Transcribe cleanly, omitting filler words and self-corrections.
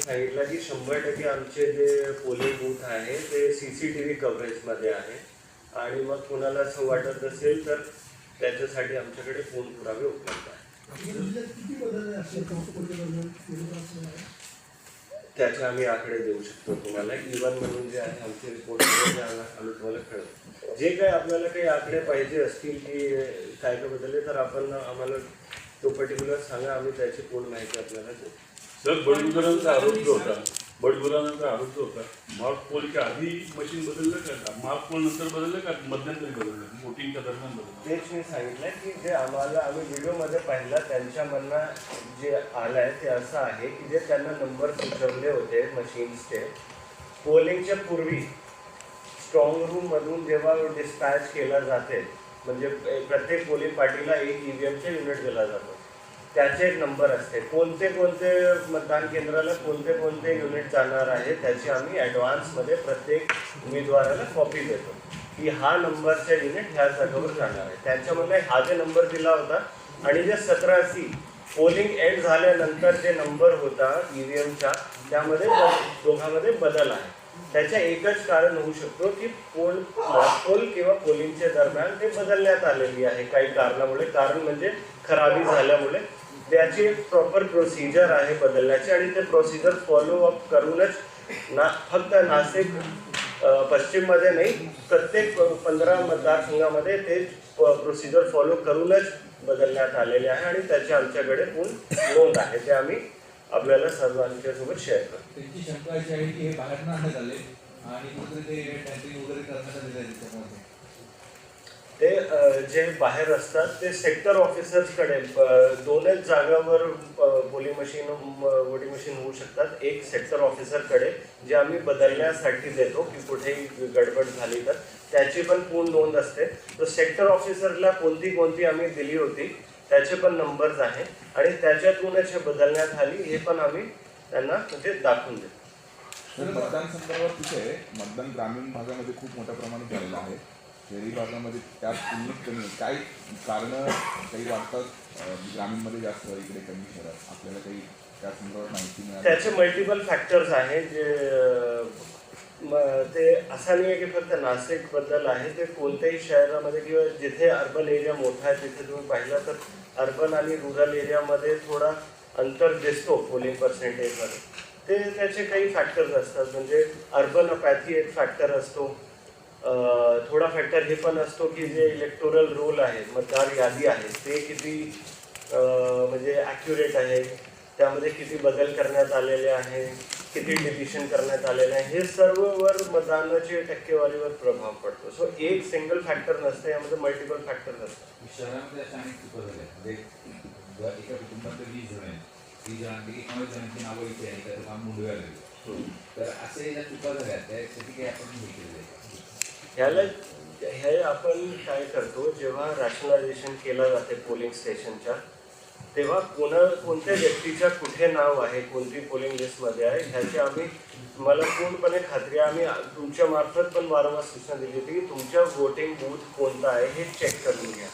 सांगितलं की 100% आमचे जे पोलिंग बूथ आहे ते CCTV कव्हरेजमध्ये आहे आणि मग कुणाला असं वाटत असेल तर त्याच्यासाठी आमच्याकडे फोन पुरावे उपलब्ध आहे. त्याचे आम्मी आकडे देऊ शकतो तुम्हाला. इव्हन म्हणून जे आहे आमचे रिपोर्ट आम्ही तुम्हाला कळवतो. जे काही आपल्याला काही आकडे पाहिजे असतील की काय काय बदलले तर आपण आम्हाला तो पर्टिक्युलर सांगा, आम्ही त्याची पूर्ण माहिती आपल्याला देऊ. सर बडगुजरांचा आरोग्य होता, बडगुजरांचा आरोग्य होता. मार्क पोलच्या आधी मशीन बदललं का, मार्क पोल नंतर बदललं का, मध्यंतरी बदललं, वोटिंगच्या दरम्यान बदललं? तेच मी सांगितलं की जे आम्ही व्हिडिओमध्ये पाहिलं त्यांच्या म्हणणं जे आलं आहे ते असं आहे की जे त्यांना नंबर सुचवले होते मशीन्सचे पोलिंगच्या पूर्वी स्ट्रॉंग रूममधून जेव्हा डिस्पॅच केला जाते, म्हणजे प्रत्येक पोलिंग पार्टीला एक EVMचे युनिट दिला जातो, त्याचे एक नंबर असते. कोणते कोणते मतदान केंद्राला कोणते कोणते युनिट जाणार आहे त्याची आम्ही ॲडव्हान्समध्ये प्रत्येक उमेदवाराला कॉपी देतो की हा नंबरचा युनिट ह्या जागेवर जाणार आहे. त्याच्यामध्ये हा जे नंबर दिला होता आणि जे 17C पोलिंग एंड झाल्यानंतर जे नंबर होता EVMचा त्यामध्ये दोघांमध्ये बदल आहे. त्याच्या एकच कारण होऊ शकतो की पोल किंवा पोलिंगच्या दरम्यान ते बदलण्यात आलेली आहे काही कारणामुळे. कारण म्हणजे खराबी झाल्यामुळे त्याची एक प्रॉपर प्रोसिजर आहे बदलण्याची आणि ते प्रोसिजर फॉलोअप करूनच फक्त नाशिक पश्चिममध्ये नाही प्रत्येक 15 मतदारसंघामध्ये ते प्रोसिजर फॉलो करूनच बदलण्यात आलेले आहे आणि त्याचे आमच्याकडे पूर्ण नोंद आहे. ते आम्ही आपल्याला सर्वांच्यासोबत शेअर करतो. त्यांची शंका अशी आहे की हे बाहेर आणण्यात आले आणि कुठेतरी ते टॅम्पिंग वगैरे करण्यात आलेलं आहे त्याच्यामध्ये. ते जे बाहेर असतात ते सेक्टर ऑफिसर्सकडे दोनच जागावर वोटिंग मशीन होऊ शकतात. एक सेक्टर ऑफिसरकडे जे आम्ही बदलण्यासाठी देतो की कुठेही गडबड झाली तर त्याची पण पूर्ण नोंद असते. तर सेक्टर ऑफिसरला कोणती कोणती आम्ही दिली होती त्याचे पण नंबर्स आहे आणि त्याच्यातूनच हे बदलण्यात आली हे पण आम्ही त्यांना म्हणजे दाखवून देतो. मतदान संदर्भात तिथे मतदान ग्रामीण भागामध्ये खूप मोठ्या प्रमाणात झालेलं आहे. शहरी भागामध्ये त्यात तुलनेत कमी. काही कारणं काही वाटतात ग्रामीणमध्ये जास्त इकडे कमी शहरात, आपल्याला काही त्या संदर्भात माहिती मिळाली? त्याचे मल्टिपल फॅक्टर्स आहे जे ते असं नाही आहे की फक्त नाशिकबद्दल आहे. ते कोणत्याही शहरामध्ये किंवा जिथे अर्बन एरिया मोठा आहे तिथे तुम्ही पाहिलं तर अर्बन आणि रुरल एरियामध्ये थोडा अंतर दिसतो पोलिंग पर्सेंटेजमध्ये. ते त्याचे काही फॅक्टर्स असतात. म्हणजे अर्बन अपॅथी एक फॅक्टर असतो. थोडा फॅक्टर हे पण असतो की जे इलेक्टोरल रोल आहे, मतदार यादी आहे, ते किती म्हणजे ॲक्युरेट आहे, त्यामध्ये किती बदल करण्यात आलेले आहे, किती डिलिशन करण्यात आलेलं आहे, हे सर्ववर मतदानाची टक्केवारीवर प्रभाव पडतो. सो एक सिंगल फॅक्टर नसतं, यामध्ये मल्टिपल फॅक्टर असतात. शहरामध्ये अशा अनेक चुका झाल्या. म्हणजे एका कुटुंबात 20 जण आहेत, 30 जणांपैकी 19 जणांची नावं इथे आहे, त्याचं काम मुंडव्याला आहे. तर असे ज्या चुका झाल्या त्यासाठी काही आपण हे केलेलं आहे. हे आपण काय करतो, जेव्हा रॅशनलायझेशन केलं जाते पोलिंग स्टेशनच्या तेव्हा कोणत्या व्यक्तीच्या कुठे नाव आहे, कोणती पोलिंग लिस्टमध्ये आहे ह्याची आम्ही मला पूर्णपणे खात्री आहे. आम्ही तुमच्या मार्फत पण वारंवार सूचना दिली होती की तुमच्या वोटिंग बूथ कोणता आहे हे चेक करून घ्या.